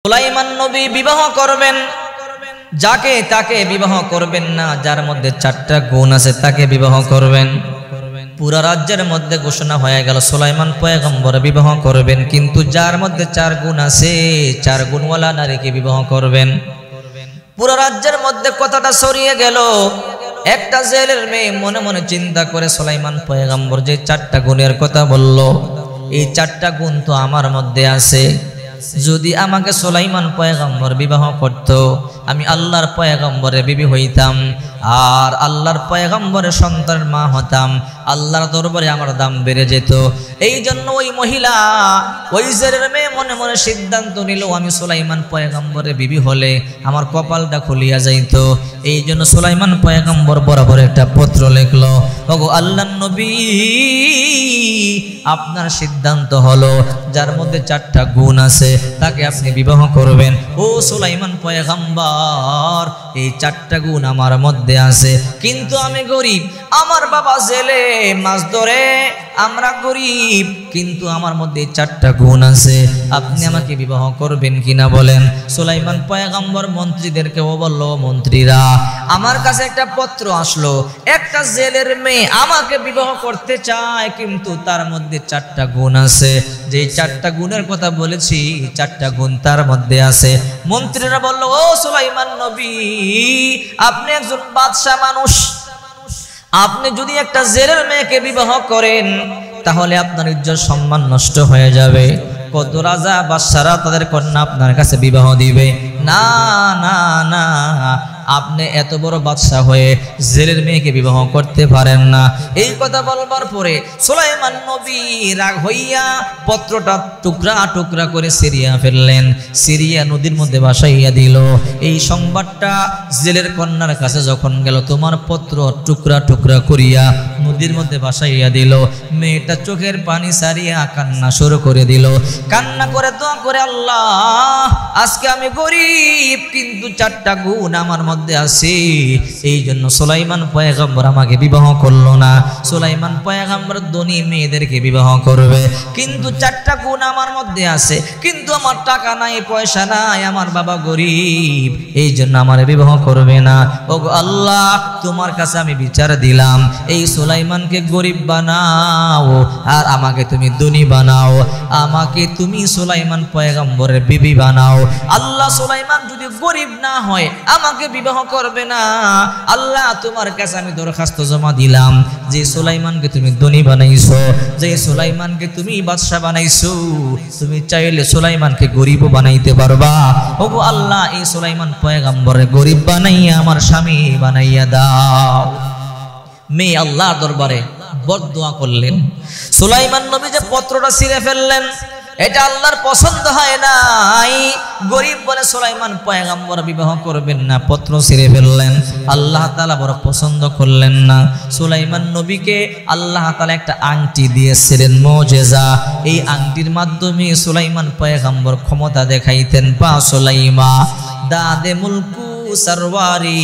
সুলাইমান নবী বিবাহ করবেন, যাকে তাকে বিবাহ করবেন না, যার মধ্যে 4টা গুণ আছে তাকে বিবাহ করবেন। পুরা রাজ্যের মধ্যে ঘোষণা হয়ে গেল সুলাইমান পয়গম্বর বিবাহ করবেন, কিন্তু যার মধ্যে 4 গুণ আছে 4 গুণওয়ালা নারীকে বিবাহ করবেন। পুরা রাজ্যের মধ্যে কথাটা ছড়িয়ে গেল। একটা জেলের মেয়ে মনে মনে চিন্তা করে সুলাইমান পয়গম্বর যে 4টা গুণের কথা বলল, এই 4টা গুণ তো আমার মধ্যে আছে। যদি আমাকে সুলাইমান পয়গম্বর বিবাহ করত, আমি আল্লাহর পয়গম্বরের বিবি হইতাম, আর আল্লাহর পয়গম্বরের সন্তানের মা হতাম, আল্লাহর দরবারে আমার দাম বেড়ে যেত। এই জন্য ওই মহিলা, ওই জেলের মেয়ে মনে মনে সিদ্ধান্ত নিল, আমি সুলাইমান পয়গম্বরের বিবি হলে আমার কপালটা খুলিয়া যাইত। এই জন্য সুলাইমান পয়গম্বর বরাবর একটা পত্র লিখলো, ওগো আল্লাহর নবী, আপনার সিদ্ধান্ত হলো যার মধ্যে 4টা গুণ আছে তাকে আপনি বিবাহ করবেন। ও সুলাইমান পয়গম্বর, এই 4টা গুণ আমার মধ্যে আছে, কিন্তু আমি গরিব, আমার বাবা জেলে মাছ ধরে, আমরা গরিব, কিন্তু আমার মধ্যে 4টা গুণ আছে, আপনি আমাকে বিবাহ করবেন কিনা বলেন। সুলাইমান পয়গম্বর মন্ত্রীদেরকেও বলল, মন্ত্রীরা, আমার কাছে একটা পত্র আসলো, একটা জেলের মেয়ে আমাকে বিবাহ করতে চায়, কিন্তু তার মধ্যে 4টা গুণ আছে। যে 4টা গুণের কথা বলেছি 4টা গুণ তার মধ্যে আছে। মন্ত্রীরা বলল, ও সুলাইমান নবী, আপনি একজন বাদশা মানুষ, আপনি যদি একটা জেলের মেয়েকে বিবাহ করেন তাহলে আপনার ইজ্জত সম্মান নষ্ট হয়ে যাবে। কত রাজা বাদশারা তাদের কন্যা আপনার কাছে বিবাহ দিবে। না না না, আপনি এত বড় বাদশা হয়ে জেলের মেয়েকে বিবাহ করতে পারেন না। এই কথা বলবার পরে সুলাইমান নবী রাগ হইয়া পত্রটা টুকরা টুকরা করে ছিঁড়িয়া ফেললেন, ছিঁড়িয়া নদীর মধ্যে ভাসাইয়া দিল। এই সংবাদটা জেলের কন্যার কাছে যখন গেল, তোমার পত্র টুকরা টুকরা করিয়া নদীর মধ্যে ভাসাইয়া দিল। মেয়েটা চোখের পানি সারিয়া কান্না শুরু করে দিল, কান্না করে দোয়া করে, আল্লাহ, আজকে আমি গরিব, কিন্তু 4টা গুণ আমার মধ্যে আছে, এই জন্য সুলাইমান পয়গম্বর আমাকে বিবাহ করলো না। সুলাইমান পয়গম্বর ধনী মেয়েদেরকে বিবাহ করবে, কিন্তু 4টা গুণ আমার মধ্যে আছে, কিন্তু আমার টাকা নাই, পয়সা নাই, আমার বাবা গরিব, এই জন্য আমার বিবাহ করবে না। ওগো আল্লাহ, তোমার কাছে আমি বিচার দিলাম, এই সুলাইমানকে গরিব বানাও আর আমাকে তুমি ধনী বানাও, আমাকে তুমি সুলাইমান পয়গম্বরের বিবি বানাও। আল্লাহ, সুলাইমান যদি গরিব না হয় আমাকে বিবাহ করবে না। আল্লাহ, তোমার কাছে আমি দরখাস্ত জমা দিলাম, যে সুলাইমানকে তুমি ধনী বানাইছো, যে সুলাইমানকে তুমি বাদশা বানাইছো, তুমি চাইলে সুলাইমানকে গরিব বানাইতে পারবা। ওগো আল্লাহ, এই সুলাইমান পয়গম্বরের গরিব বানাইয়া আমার স্বামী বানাইয়া দাও। মেয়ে আল্লাহর দরবারে বদদোয়া করলেন। সুলাইমান নবী যে পত্রটা ছিঁড়ে ফেললেন, এটা আল্লাহর পছন্দ হয় নাই। গরিব বলে সুলাইমান পয়গম্বর বিবাহ করবেন না, পত্র ছিঁড়ে ফেললেন। আল্লাহ তাআলা বড় পছন্দ করলেন না। সুলাইমান নবীকে আল্লাহ তাআলা একটা আংটি দিয়েছিলেন, মুজিজা। এই আংটির মাধ্যমে সুলাইমান পয়গম্বর ক্ষমতা দেখাইতেন। বা সুলাইমা দাদে মুলকু সরওয়ারি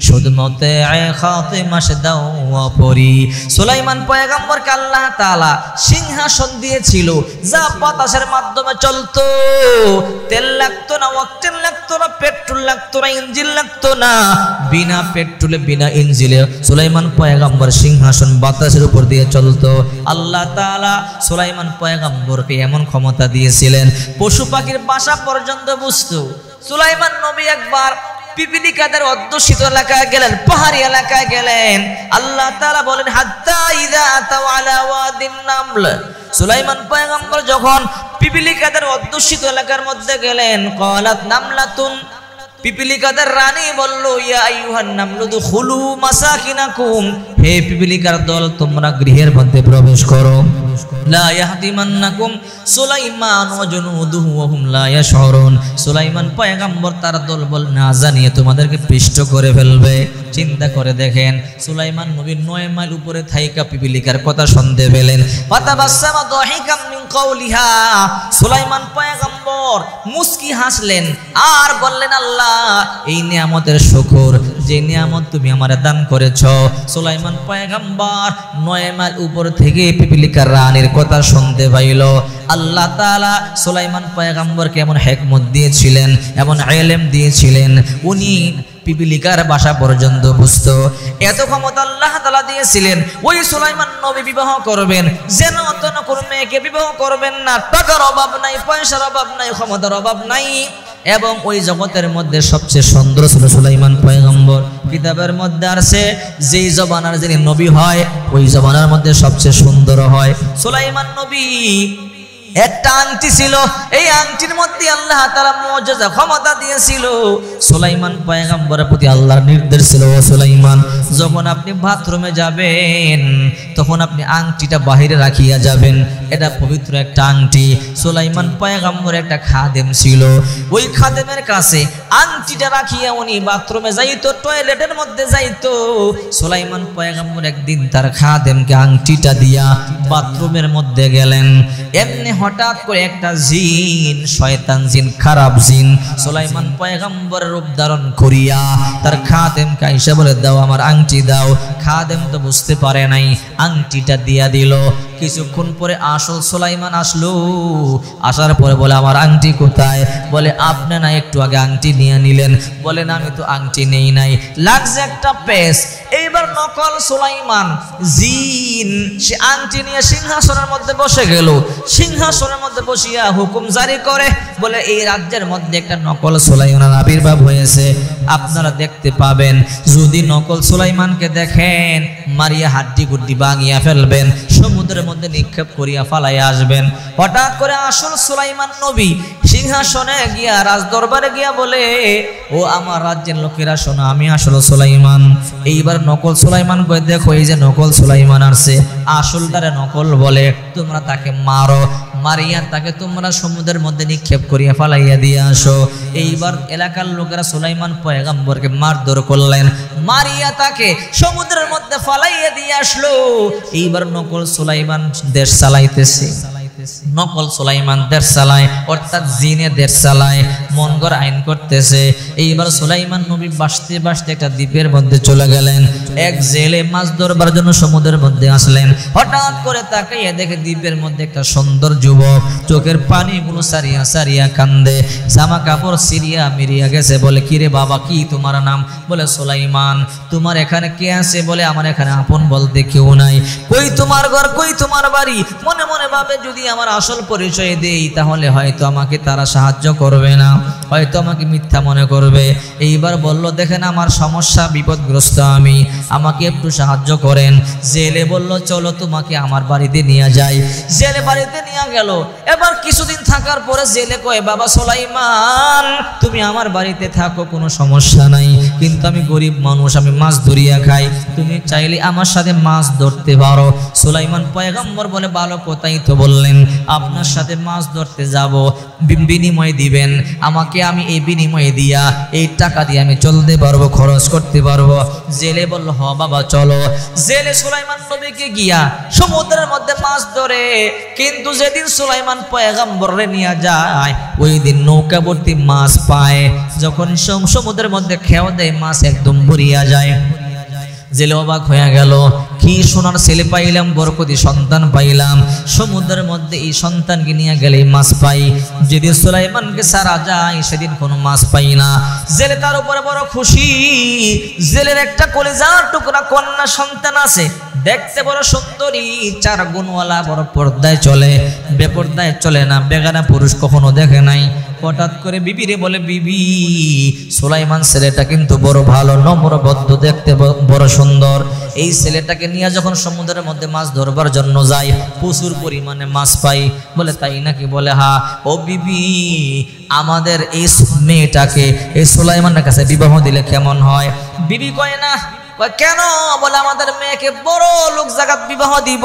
সুদমতে খাতিমাশ দাও পরি। সুলাইমান পয়গম্বরকে আল্লাহ তাআলা সিংহাসন দিয়েছিল, যা বাতাসের মাধ্যমে চলতো। তেল লাগতো না, অক্টেন লাগতো না, পেট্রোল লাগতো না, ইঞ্জিন লাগতো না। বিনা পেট্রোলে বিনা ইঞ্জিনে সুলাইমান পয়গম্বর সিংহাসন বাতাসের উপর দিয়ে চলতো। আল্লাহ তাআলা সুলাইমান পয়গম্বরকে এমন ক্ষমতা দিয়েছিলেন, পশু পাখির বাসা পর্যন্ত বুঝতো। সুলাইমান নবী একবার পিপিলিকাদের অধ্যুষিত এলাকায় গেলেন, পাহাড়ি এলাকায় গেলেন। আল্লাহ তাআলা বলেন, হাত্তা ইযা আতাও আলা ওয়াদিন নামল। সুলাইমান পয়গম্বর যখন পিপিলিকাদের অধ্যুষিত এলাকার মধ্যে গেলেন, ক্বালাত নামলাতুন, পিপিলিকাদের রানী বলল, ইয়া আইয়ুহান নামলু দুখুলু মাসাকিনাকুম, হে পিপিলিকার দল, তোমরা গৃহের মধ্যে প্রবেশ করো। লা ইয়াহতিমান্নাকুম সুলাইমান ওয়া জুনুদুহু ওয়া হুম লা ইয়াশউরুন। সুলাইমান পয়গম্বর তার দলবল না জানিয়ে তোমাদেরকে পিষ্ট করে ফেলবে। চিন্তা করে দেখেন, সুলাইমান নবী 9 মাইল উপরে থাইকা পিপিলিকার কথা শুনতে পেলেন। ফাতাবাসসামা দাহিকাম মিন কওলিহা, সুলাইমান পয়গম্বর মুস্কি হাসলেন আর বললেন, আল্লাহ, এই নিয়ামতের শুকর, যে নিয়ামত তুমি আমারে দান করেছো। সুলাইমান পয়গম্বর 9 মাইল উপর থেকে পিপিলিকার রানীর কথা শুনতে পাইল। আল্লাহ তাআলা সুলাইমান পয়গম্বরকে এমন হিকমত দিয়েছিলেন, এমন ইলম দিয়েছিলেন, উনি পিপিলিকার ভাষা পর্যন্ত বুঝতো। এত ক্ষমতা আল্লাহ তাআলা দিয়েছিলেন। ওই সুলাইমান নবী বিবাহ করবেন, যেন অন্য কোনো মেয়েকে বিবাহ করবেন না। টাকার অভাব নাই, পয়সার অভাব নাই, ক্ষমতার অভাব নাই। এবং ওই জগতের মধ্যে সবচেয়ে সুন্দর ছিল সুলাইমান পয়গম্বর। কিতাবের মধ্যে আছে যেই জবানার যিনি নবী হয় ওই জবানার মধ্যে সবচেয়ে সুন্দর হয় সুলাইমান নবী। একটা আংটি ছিল, এই আংটির মধ্যে আল্লাহ তাআলা মুজিজা ক্ষমতা দিয়েছিল। সুলাইমান পয়গম্বরের প্রতি আল্লাহর নির্দেশ ছিল, ও সুলাইমান, যখন আপনি বাথরুমে যাবেন তখন আপনি আংটিটা বাহিরে রাখিয়া যাবেন। এটা পবিত্র একটা আংটি। সুলাইমান পয়গম্বরের একটা খাদেম ছিল, ওই খাদেমের কাছে আংটিটা রাখিয়া উনি বাথরুমে যাইতো, টয়লেটের মধ্যে যাইতো। সুলাইমান পয়গম্বর একদিন তার খাদেমকে আংটিটা দিয়া বাথরুমের মধ্যে গেলেন। এমনি হঠাৎ করে একটা জিন, শয়তান জিন, খারাপ জিন সুলাইমান পয়গম্বরের রূপ ধারণ করিয়া তার খাদেমকে আইসা বলে, দাও আমার আংটি দাও। খাদেম তো বুঝতে পারে নাই, আংটিটা দিয়া দিল। কিছুক্ষণ পরে আসল সুলাইমান আসলো। আসার পরে বলে, আমার আংটি কোথায়? বলে, আপনি না একটু আগে আংটি নিয়ে নিলেন। বলে, না আমি তো আংটি নেই নাই, লাগছে একটা পেস। এইবার নকল সুলাইমান জিন সে আংটি নিয়ে সিংহাসনের মধ্যে বসে গেল। সিংহাসনের মধ্যে বসিয়া হুকুম জারি করে, বলে, এই রাজ্যের মধ্যে একটা নকল সুলাইমানের আবির্ভাব হয়েছে, আপনারা দেখতে পাবেন। যদি নকল সুলাইমানকে দেখেন মারিয়া হাড্ডি গুড্ডি ভাঙিয়া ফেলবেন, সমুদ্রের মধ্যে নিক্ষেপ করিয়া ফালাইয়া আসবেন। হঠাৎ করে আসল সুলাইমান নবী সিংহাসনে গিয়া রাজদরবারে গিয়া বলে, ও আমার রাজ্যের লোকেরা শোনো, আমি আসল সুলাইমান। এইবার নকল সুলাইমান কই, দেখো এই যে নকল সুলাইমান আসছে, আসলটারে নকল বলে, তোমরা তাকে মারো, মারিয়া তাকে তোমরা সমুদ্রের মধ্যে নিক্ষেপ করিয়া ফালাইয়া দিয়ে আসো। এইবার এলাকার লোকেরা সুলাইমান পয়গম্বরকে মারধর করলেন, মারিয়া তাকে সমুদ্রের মধ্যে ফালাইয়া দিয়ে আসলো। এইবার নকল সুলাইমান দেশ চালাইতেছে, নকল সুলাইমান দেশ চালায়, অর্থাৎ জিনে দেশ চালায়, মন গড় আইন করতেছে। এইবার সুলাইমান নবী বাসতে বাসতে একটা দ্বীপের মধ্যে চলে গেলেন। এক জেলে মাছ ধরবার জন্য সমুদ্রের মধ্যে আসলেন। হঠাৎ করে তাকাইয়া দেখে দ্বীপের মধ্যে একটা সুন্দর যুবক, চোখের পানিগুলো সারিয়া সারিয়া কান্দে, জামা কাপড় সিরিয়া মিরিয়া গেছে। বলে, কিরে বাবা, কি তোমার নাম? বলে, সুলাইমান। তোমার এখানে কে আছে? বলে, আমার এখানে আপন বলতে কেউ নাই। কই তোমার ঘর, কই তোমার বাড়ি? মনে মনে ভাবে, যদি আমার আসল পরিচয় দেই তাহলে হয়তো আমাকে তারা সাহায্য করবে না, হয়তো আমাকে মিথ্যা মনে করবে। এইবার বলল, দেখেন আমার সমস্যা, বিপদগ্রস্ত আমি, আমাকে একটু সাহায্য করেন। জেলে বলল, চলো তোমাকে আমার বাড়িতে নিয়ে যাই। জেলে বাড়িতে নিয়ে গেল। এবার কিছুদিন থাকার পরে জেলে কয়, বাবা সুলাইমান, তুমি আমার বাড়িতে থাকো, কোনো সমস্যা নাই, কিন্তু আমি গরিব মানুষ, আমি মাছ ধরিয়া খাই, তুমি চাইলে আমার সাথে মাছ ধরতে পারো। সুলাইমান পয়গম্বর বলে, ভালো কথাই তো বললেন, আপনার সাথে মাছ ধরতে যাব, বিনিময় দিবেন আমাকে, আমি এই বিনিময়ে দিয়া এই টাকা দিয়ে আমি চলতে পারবো, খরচ করতে পারবো। জেলে বলল, হ বাবা চলো। জেলে সুলাইমান নবীকে গিয়া সমুদ্রের মধ্যে মাছ ধরে। কিন্তু যেদিন সুলাইমান পয়গম্বরে নিয়ে যায় ওই দিন নৌকা ভর্তি মাছ পায়। যখন সমুদ্রের মধ্যে খেয়া দেয়, মাছ একদম ভরিয়া যায়। জেলে অবাক হয়ে গেল, কি সোনার ছেলে পাইলাম, বরকতি সন্তান পাইলাম, সমুদ্রের মধ্যে এই সন্তানকে নিয়ে গেলে মাছ পাই। যেদিন সুলাইমানকে সারা যায় সেদিন কোনো মাছ পাই না। জেলে তার উপরে বড় খুশি। জেলের একটা কলিজার টুকরা কন্যা সন্তান আছে, দেখতে বড় সুন্দরী, 4 গুণওয়ালা, বড় পর্দায় চলে, বেপর্দায় চলে না, বেগানা পুরুষ কখনো দেখে নাই। হঠাৎ করে বিবিরে বলে, বিবি, সুলাইমান ছেলেটা কিন্তু বড় ভালো, নম্র ভদ্র, দেখতে বড় সুন্দর। এই ছেলেটাকে নিয়ে যখন সমুদ্রের মধ্যে মাছ ধরবার জন্য যাই, প্রচুর পরিমাণে মাছ পাই। বলে, তাই নাকি? বলে, হ্যাঁ। ও বিবি, আমাদের এই মেয়েটাকে এই সুলাইমানের কাছে বিবাহ দিলে কেমন হয়? বিবি কয়, না। কেন? বলে, আমাদের মেয়েকে বড় লোক জায়গাত বিবাহ দিব।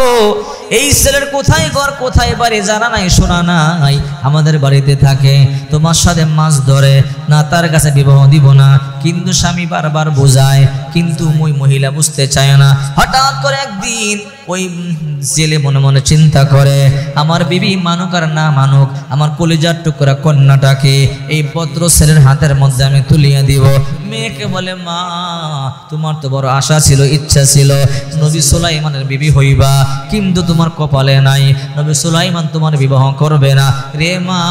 এই ছেলের কোথায় ঘর, কোথায় বাড়ি জানা নাই, শোনা নাই, আমাদের বাড়িতে থাকে, তোমার সাথে মাছ ধরে, না তার কাছে বিবাহ দিব না। কিন্তু স্বামী বারবার বোঝায়, কিন্তু ওই মহিলা বুঝতে চায় না। হঠাৎ করে একদিন ওই ছেলে মনে মনে চিন্তা করে, আমার বিবি মানুক আর না মানুক, আমার কলিজার টুকরা কন্যাটাকে এই ভদ্র ছেলের হাতের মধ্যে আমি তুলিয়ে দিব। মেয়েকে বলে, মা তোমার তো বড় আশা ছিল, ইচ্ছা ছিল নবী সুলাইমানের বিবি হইবা, কিন্তু তোমার কপালে নাই, নবী সুলাইমান তোমার বিবাহ করবে না। রে মা,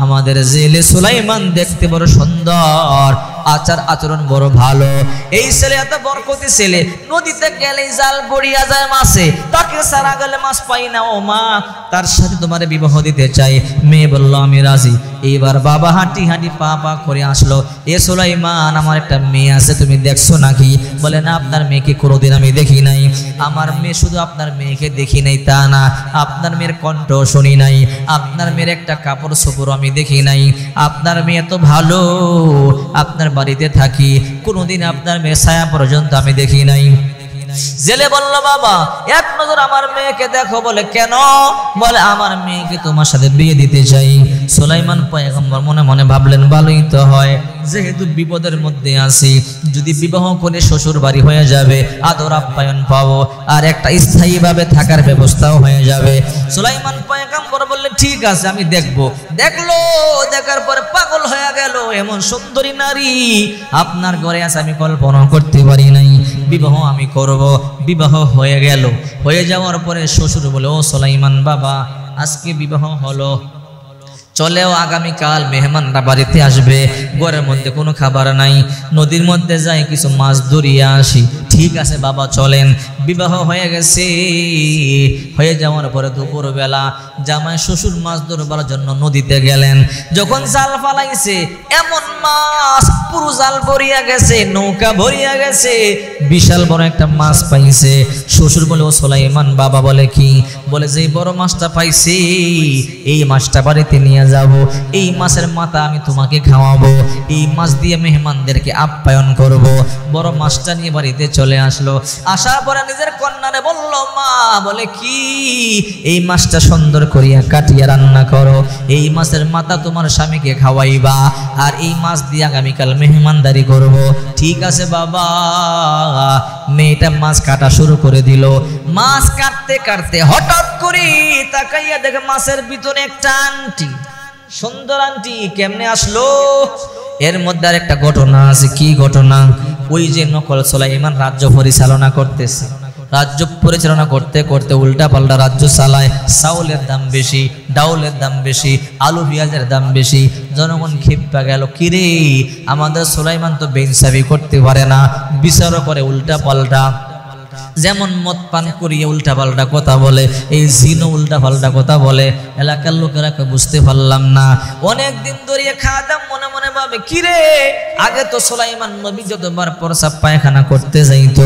আমাদের জেলে সুলাইমান দেখতে বড় সুন্দর, আচার আচরণ বড় ভালো, এই ছেলে এত বরকতি ছেলে, নদীতে গেলে জাল গড়িয়া যায় মাছে, তাকে সারা গেলে মাছ পাই না। ও মা, তার সাথে তোমার বিবাহ দিতে চাই। মেয়ে বলল, আমি রাজি। এইবার বাবা হাঁটি হাঁটি পা পা করে আসলো, এ সুলাইমান, আমার একটা মেয়ে আছে, তুমি দেখছো নাকি? বলে, না, আপনার মেয়েকে কোনোদিন আমি দেখি নাই। আমার মেয়ে শুধু আপনার মেয়েকে দেখি নাই তা না, আপনার মেয়ের কণ্ঠ শুনি নাই, আপনার মেয়ের একটা কাপড় চোপড় আমি দেখি নাই। আপনার মেয়ে তো ভালো, আপনার বাড়িতে থাকি, কোনোদিন আপনার মেয়ে ছায়া পর্যন্ত আমি দেখি নাই। জেলে বলল, বাবা এক নজর আমার মেয়েকে দেখো। বলে, কেন? বলে, আমার মেয়েকে তোমার সাথে বিয়ে দিতে চাই। সুলাইমান পয়গম্বর মনে মনে ভাবলেন, ভালোই তো হয়, যেহেতু বিপদের মধ্যে আছি, যদি বিবাহ করে শ্বশুর বাড়ি হয়ে যাবে, আদর আপ্যায়ন পাবো, আর একটা স্থায়ীভাবে থাকার ব্যবস্থাও হয়ে যাবে। সুলাইমান পয়গম্বর বললেন, ঠিক আছে, আমি দেখবো। দেখলো, দেখার পরে পাগল হয়ে গেল, এমন সুন্দরী নারী আপনার ঘরে আছে আমি কল্পনা করতে পারি নাই, বিবাহ আমি করব। বিবাহ হয়ে গেল। হয়ে যাওয়ার পরে শ্বশুর বলে, ও সুলাইমান বাবা, আজকে বিবাহ হলো, চলেও আগামীকাল মেহমানরা বাড়িতে আসবে, ঘরের মধ্যে কোনো খাবার নাই, নদীর মধ্যে যাই কিছু মাছ ধরিয়ে আসি। ঠিক আছে বাবা, চলেন। বিবাহ হয়ে গেছে। হয়ে যাওয়ার পরে দুপুরবেলা জামাই শ্বশুর মাছ ধরবার জন্য নদীতে গেলেন। যখন জাল ফালাইছে, এমন মাছ পুরো জাল ভরিয়া গেছে, নৌকা ভরিয়া গেছে, বিশাল বড় একটা মাছ পাইছে। শ্বশুর বলে, ও সুলাইমান বাবা, বলে কি? বলে, যে বড় মাছটা পাইছি, এই মাছটা বাড়িতে নিয়ে যাব, এই মাছের মাথা আমি তোমাকে খাওয়াবো, এই মাছ দিয়ে মেহমানদেরকে আপ্যায়ন করব। বড় মাছটা নিয়ে বাড়িতে চলে আসলো। আসার পরে নিজের কন্যারে বলল, মা, বলে কি? এই মাছটা সুন্দর করিয়া কাটিয়া রান্না করো, এই মাছের মাথা তোমার স্বামীকে খাওয়াইবা, আর এই মাছ দিয়ে আগামীকাল মেহমানদারি করব। ঠিক আছে বাবা। মেয়েটা মাছ কাটা শুরু করে দিল। মাছ কাটতে কাটতে হঠাৎ করে তাকাইয়া দেখে মাছের ভিতরে একটা আংটি, সুন্দর আংটি। কেমনে আসলো? এর মধ্যে আর একটা ঘটনা আছে। কি ঘটনা? ওই যে নকল সুলাইমান রাজ্য পরিচালনা করতেছে, রাজ্য পরিচালনা করতে করতে উল্টা পাল্টা রাজ্য চালায়। চাউলের দাম বেশি, ডাউলের দাম বেশি, আলু পেঁয়াজের দাম বেশি। জনগণ ক্ষিপ্পা গেল, কিরে আমাদের সুলাইমান তো বেইনসাফি করতে পারে না, বিচারও করে উল্টা পাল্টা। যেমন মদ পান করিয়ে উল্টা পাল্টা কথা বলে, এই জিনও উল্টা পাল্টা কথা বলে। এলাকার লোকেরা বুঝতে পারলাম না। অনেকদিন ধরিয়ে খাদাম মনে মনে ভাবে, কিরে আগে তো সুলাইমান নবী যতবার প্রসাব পায়খানা করতে যাইতো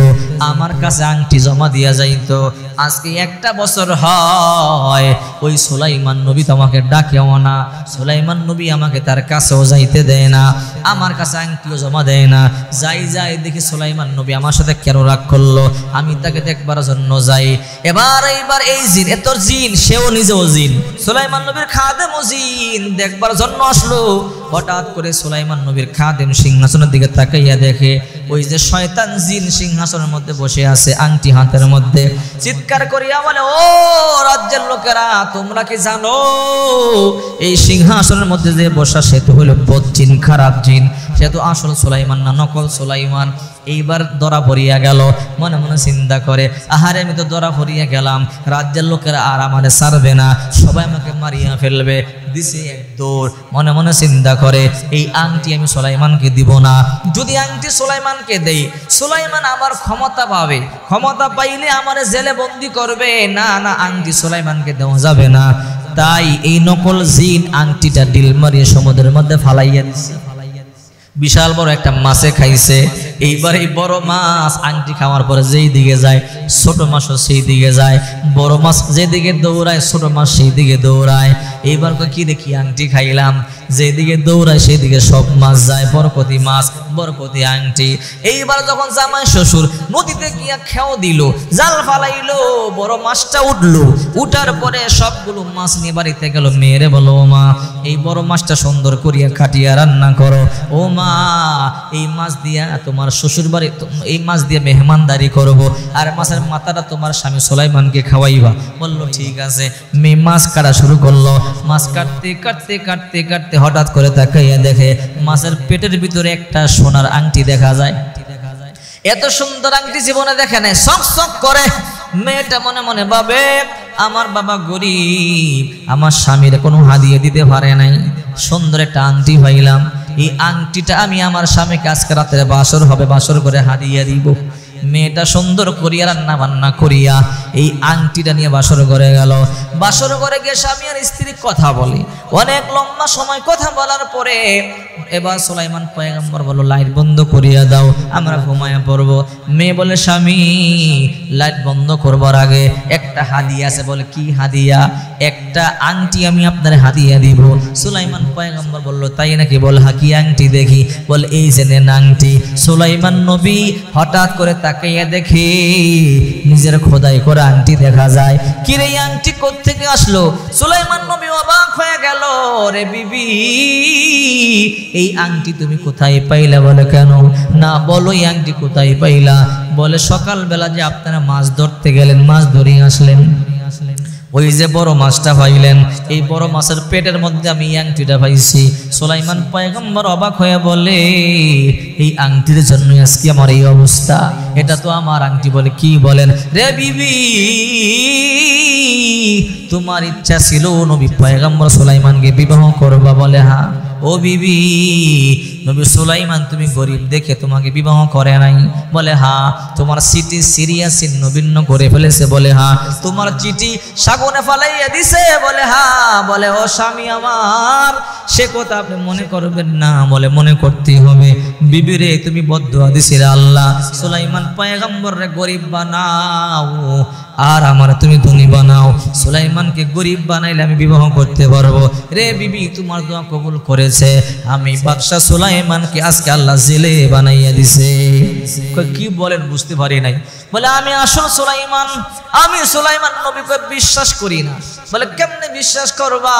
আমার কাছে আংটি জমা দিয়া যাইতো, আজকে একটা বছর হয় ওই সুলাইমান নবী তো আমাকে ডাকেও না, সুলাইমান নবী আমাকে তার কাছেও যাইতে দেয় না, আমার কাছে আংটিও জমা দেয় না। যাই যাই দেখি সুলাইমান নবী আমার সাথে কেন রাগ করলো, আমি তাকে দেখবার জন্য যাই। এইবার এই জিন, এত জিন, সেও নিজেও জিন, সুলাইমান নবীর খাদেমও জিন, দেখবার জন্য আসলো। হঠাৎ করে সুলাইমান নবীর খাদেম সিংহাসনের দিকে তাকাইয়া দেখে ওই যে শয়তান জিন সিংহাসনের মধ্যে বসে আছে, আংটি হাতের মধ্যে। চিৎকার করিয়া বলে, ও রাজ্যের লোকেরা, তোমরা কি জানো এই সিংহাসনের মধ্যে যে বসা সে তো হলো বদ জিন, খারাপ জিন, সে তো আসল সুলাইমান না, নকল সুলাইমান। এইবার ধরা পড়িয়া গেল। মনে মনে চিন্তা করে, আহারে আমি তো ধরা পড়িয়া গেলাম, রাজ্যের লোকেরা আর আমারে ছাড়বে না, সবাই আমাকে মারিয়া ফেলবে। দিছে এক দৌড়। মনে মনে চিন্তা করে, এই আংটি আমি সুলাইমানকে দিব না, যদি আংটি সুলাইমানকে দেই সুলাইমান আমার ক্ষমতা পাবে, ক্ষমতা পাইলে আমার জেলে বন্দি করবে, না না আংটি সুলাইমানকে দেওয়া যাবে না। তাই এই নকল জিন আংটিটা ডিল মারিয়ে সমুদ্রের মধ্যে ফালাইয়া দিছে। বিশাল বড় একটা মাছে খাইছে। এইবার এই বড় মাছ আংটি খাওয়ার পরে যেই দিকে যায় ছোট মাছও সেই দিকে যায়, বড় মাছ যেদিকে দৌড়ায় ছোট মাছ সেই দিকে দৌড়ায়। এইবার কি দেখি আংটি খাইলাম, যেদিকে দৌড়ায় সেই দিকে সব মাছ যায়, বরকতি মাছ বরকতি আংটি। এইবার যখন জামাই শ্বশুর নদীতে গিয়া খেও দিল, জাল ফালাইলো, বড় মাছটা উঠলো, উঠার পরে সবগুলো মাছ নিয়ে বাড়িতে গেল। মেয়েরে বলো, ও মা এই বড় মাছটা সুন্দর করিয়া কাটিয়া রান্না করো, ও মা এই মাছ দিয়া তোমার শ্বশুর বাড়ি, এই মাছ দিয়ে মেহমানদারি করব, আর মাছের মাথাটা তোমার স্বামী সুলাইমানকে খাওয়াইবা। বললো ঠিক আছে। মেয়ে মাছ কাটা শুরু করলো। মাছ কাটতে কাটতে কাটতে কাটতে হঠাৎ করে তাকাইয়া দেখে মাছের পেটের ভিতরে একটা সোনার আংটি দেখা যায়। এত সুন্দর আংটি জীবনে দেখে নাই, শক শক করে। মেয়েটা মনে মনে ভাবে আমার বাবা গরিব, আমার স্বামীর কোনো হাদিয়া দিতে পারে নাই, সুন্দর একটা আংটি পাইলাম, এই আংটিটা আমি আমার স্বামীকে আজকে রাতের বাসর হবে, বাসর করে হাদিয়া দিব। মেয়েটা সুন্দর করিয়া রান্না বান্না করিয়া এই আংটিটা নিয়ে বাসর ঘরে গেল। বাসর ঘরে গিয়ে স্বামী আর স্ত্রী কথা বলে। অনেক লম্বা সময় কথা বলার পরে এবার সুলাইমান পয়গম্বর বলল, লাইট বন্ধ করিয়া দাও, আমরা ঘুমায়া পড়ব। মেয়ে বলে, স্বামী লাইট বন্ধ করবার আগে একটা হাদিয়া আছে। বলে, কি হাদিয়া? একটা আংটি আমি আপনার হাদিয়া দিব। সুলাইমান পয়গম্বর বলল, তাই নাকি? বল, হ্যাঁ, কি আংটি দেখি? বলে, এই যে নেন আংটি। সুলাইমান নবী হঠাৎ করে তাকাইয়া দেখে নিজের খোদাই করে আংটি দেখা যায়। কি রে, আংটি কোত্থেকে আসলো? সুলাইমান নবী অবাক হয়ে গেল। রে বিবি, এই আংটি তুমি কোথায় পাইলা? বলে, কেন? না, বলো এই আংটি কোথায় পাইলা? বলে, সকালবেলা যে আপনারা মাছ ধরতে গেলেন, মাছ ধরে আসলেন, ওই যে বড় মাছটা পাইলেন, এই বড় মাছের পেটের মধ্যে আমি এই আংটিটা পাইছি। সুলাইমান পয়গম্বর অবাক হয়ে বলে, এই আংটির জন্য আজকে আমার এই অবস্থা, এটা তো আমার আংটি। বলে, কি বলেন? রে বিবি, তোমার ইচ্ছা ছিল নবী পয়গম্বর সুলাইমানকে বিবাহ করবা? বলে, হ্যাঁ। ও বিবি, নবী সুলাইমান তুমি গরিব দেখে তোমাকে বিবাহ করে নাই? বলে, হ্যাঁ। তোমার চিঠি সিরিয়া ছিন্ন ভিন্ন করে ফেলেছে? বলে, হ্যাঁ। তোমার চিঠি সাগনে ফালাইয়া দিছে? বলে, হ্যাঁ। বলে, ও স্বামী আমার, সে কথা আপনি মনে করবেন না। বলে, মনে করতেই হবে। বিবি রে, তুমি বদদুয়া দিছিলে আল্লাহ সুলাইমান পয়গম্বররে গরিব বানাও, আর আমার তুমি ধনী বানাও। সুলাইমানকে গরিব বানাইলে আমি বিবাহ করতে পারবো। রে বিবি, তোমার দোয়া কবুল করেছে। আমি বাদশা সুলাইমানকে আজকে আল্লাহ জেলে বানাইয়া দিছে। কি বলেন? বুঝতে পারি নাই। বলে, আমি আসল সুলাইমান, আমি সুলাইমান নবীকে বিশ্বাস করি না। বলে, কেমনে বিশ্বাস করবা?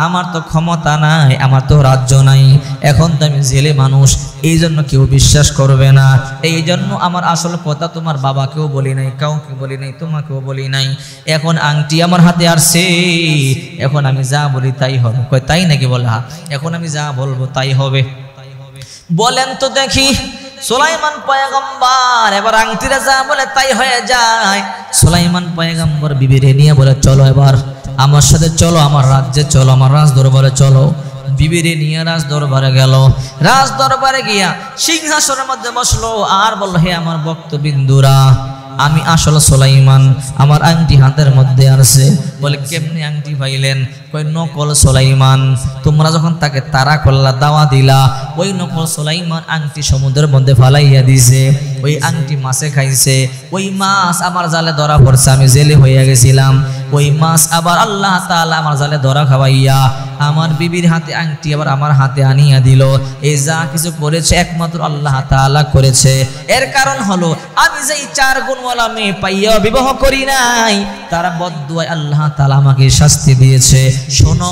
আমার তো ক্ষমতা নাই, আমার তো রাজ্য নাই, এখন তো আমি জেলে মানুষ, এই জন্য কেউ বিশ্বাস করবে না। এই জন্য আমার আসল কথা তোমার বাবাকেও বলি নাই, কাউকে বলি নাই, তোমাকেও বলি নাই। এখন আংটি আমার হাতে আসছে, এখন আমি যা বলি তাই হবে। কয়, তাই নাকি? বলে, হ্যাঁ, এখন আমি যা বলবো তাই হবে। বলেন তো দেখি। সুলাইমান পয়গম্বর এবার আংটিরা যা বলে তাই হয়ে যায়। সুলাইমান পয়গম্বর বিবিরে নিয়ে বলে, চলো এবার আমার সাথে চলো, আমার রাজ্যে চলো, আমার রাজ দরবারে চলো। বিবিরে নিয়ে রাজ দরবারে গেল। রাজ দরবারে গিয়া সিংহাসনের মধ্যে বসলো আর বলল, হে আমার ভক্তবিন্দুরা, আমি আসল সুলাইমান, আমার আংটি হাতের মধ্যে আছে। বলে, কেমনি আংটি পাইলেন? কই, নকল সুলাইমান। তোমরা যখন তাকে তাড়া করলা, দাওয়া দিলা, ওই নকল সুলাইমান আংটি সমুদ্রের মধ্যে ফালাইয়া দিছে। ওই আংটি মাছে খাইছে। ওই মাছ আমার জালে ধরা পড়ছে, আমি জেলে হইয়া গেছিলাম। ওই মাছ আবার আল্লাহ তাআলা আমার জালে ধরা খাওয়াইয়া আমার বিবির হাতে আংটি আবার আমার হাতে আনিয়া দিল। এই যা কিছু করেছে একমাত্র আল্লাহ তাআলা করেছে। এর কারণ হলো আমি যেই 4 গুণওয়ালা মেয়ে পাইয়া বিবাহ করি নাই, তারা বদদুয়ায় আল্লাহ তাআলা আমাকে শাস্তি দিয়েছে। শোনো,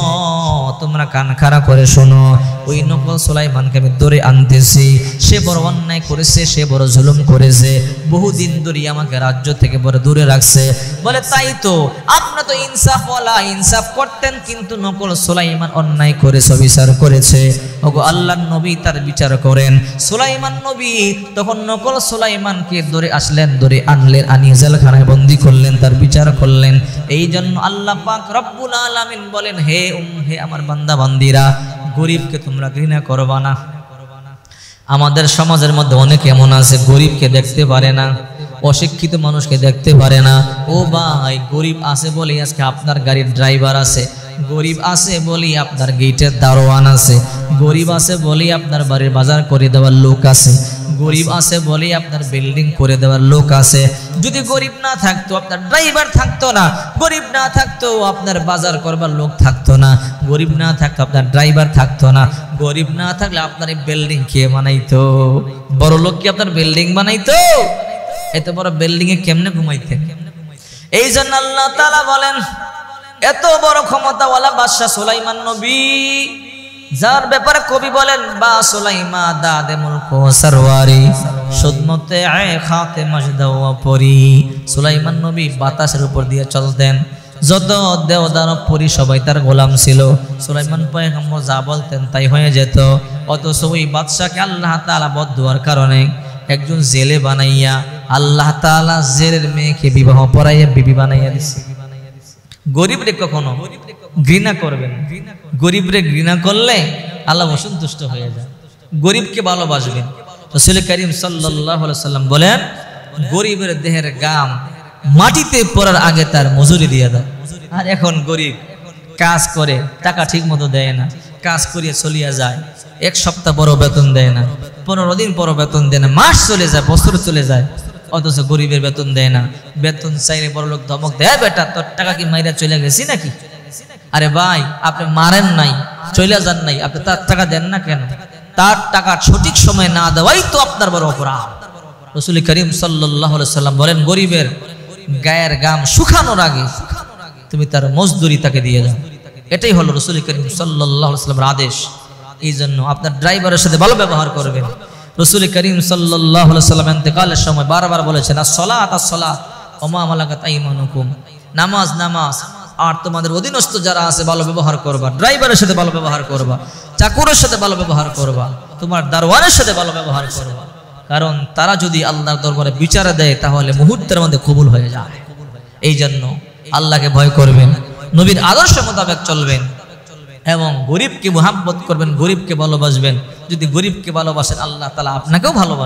তোমরা কান খাড়া করে শোনো। ওই নকল সুলাইমানকে আমি ধরে আনতেছি। সে বড় অন্যায় করেছে, সে বড় জুলুম করেছে, বহুদিন ধরে আমাকে রাজ্য থেকে বড় দূরে রাখছে। বলে, তাই তো, আপনি তো ইনসাফওয়ালা, ইনসাফ করতেন, কিন্তু নকল সুলাইমান অন্যায় করেছে, বিচার করেছে। ওগো আল্লাহর নবী তার বিচার করেন। সুলাইমান নবী তখন নকল সুলাইমানকে ধরে আসলেন, ধরে আনলেন, আনিয়ে জেলখানায় বন্দী করলেন, তার বিচার করলেন। এই জন্য আল্লাহ পাক রব্বুল আলামিন বলেন, হে আমার বান্দা বান্দিরা, গরিবকে তোমরা ঘৃণা করবা না। আমাদের সমাজের মধ্যে অনেক এমন আছে গরিবকে দেখতে পারে না, অশিক্ষিত মানুষকে দেখতে পারে না। ও ভাই, গরিব আছে বলে আজকে আপনার গাড়ির ড্রাইভার আছে, গরিব আছে বলি আপনার গেটের দারোয়ান আছে, গরিব আছে বলি আপনার বাড়ির বাজার করে দেওয়ার লোক আছে, গরিব আছে বলি আপনার বিল্ডিং করে দেওয়ার লোক আছে। যদি গরিব না থাকতো আপনার ড্রাইভার থাকতো না, গরিব না থাকতো আপনার বাজার করবার লোক থাকতো না, গরিব না থাকতো আপনার ড্রাইভার থাকতো না, গরিব না থাকলে আপনার এই বিল্ডিং কে বানাইতো? বড় লোক কি আপনার বিল্ডিং বানাইতো? এত বড় বিল্ডিং এ কেমনে ঘুমাইতেন? এই জন্য আল্লাহ তাআলা বলেন, এত বড় ক্ষমতাওয়ালা বাদশা সুলাইমান নবী, যার ব্যাপারে কবি বলেন বা সুলাইমা দাদে মুলক সরওয়ারি সুদমতে আয়ে খাতে মজদাওয়া পরি। সুলাইমান নবী বাতাসের উপর দিয়ে চলতেন, যত দেওদার পরি সবাই তার গোলাম ছিল। সুলাইমান পয়গম্বর যা বলতেন তাই হয়ে যেত। অথচ ওই বাদশাকে আল্লাহ তাআলা বদদুয়ার কারণে একজন জেলে বানাইয়া আল্লাহ তাআলা জেলের মেয়েকে বিবাহ পড়াইয়া বিবি বানাইয়া দিছে। গরিবরে কখনো ঘৃণা করবেন, গরিবরে ঘৃণা করলে আল্লাহ অসন্তুষ্ট হয়ে যায়। গরিবকে ভালোবাসবেন। রাসূল করিম সাল্লাল্লাহু আলাইহি সাল্লাম বলেন, গরিবের দেহের গাম মাটিতে পড়ার আগে তার মজুরি দিয়ে দাও। আর এখন গরিব কাজ করে টাকা ঠিক মতো দেয় না, কাজ করিয়ে চলিয়া যায়, এক সপ্তাহ পরও বেতন দেয় না, 15 দিন পরও বেতন দেয় না, মাস চলে যায়, বছর চলে যায়, অথচ গরিবের বেতন দেয় না। বেতন চাইলে বড় লোক ধমক দেয়, বেটা তোর টাকা কি মাইরা চলে গেছি নাকি? আরে ভাই, আপনি মারেন নাই, চলে যান নাই, আপনি তার টাকা দেন না কেন? তার টাকা সঠিক সময় না দেওয়াই তো আপনার বড় অপরাধ। রাসূল করিম সাল্লাল্লাহু আলাইহি সাল্লাম বলেন, গরিবের গায়ের গাম শুকানোর আগে তুমি তার মজদুরি তাকে দিয়ে দাও। এটাই হলো রাসূল করিম সাল্লাল্লাহু আলাইহি সাল্লামের আদেশ। এই জন্য আপনার ড্রাইভারের সাথে ভালো ব্যবহার করবেন। রাসূল করিম সাল্লাল্লাহু আলাইহি সাল্লাম ইন্তেকালের সময় বারবার বলেছেন, আস-সালাত আস-সালাত ওয়া মা মালাকাত আইমানুকুম, নামাজ নামাজ, আর তোমাদের অধীনস্থ যারা আছে ভালো ব্যবহার করবা, ড্রাইভারের সাথে ভালো ব্যবহার করবা, চাকরের সাথে ভালো ব্যবহার করবা, তোমার দারওয়ানের সাথে ভালো ব্যবহার করবা। কারণ তারা যদি আল্লাহর দরবারে বিচার দেয় তাহলে মুহূর্তের মধ্যে কবুল হয়ে যায়। এই জন্য আল্লাহকে ভয় করবেন, নবীর আদর্শ মোতাবেক চলবেন এবং গরিবকে মুহাব্বত করবেন, গরিবকে ভালোবাসবেন। যদি গরিবকে ভালোবাসেন আল্লাহ তাআলা আপনাকেও ভালোবাসেন।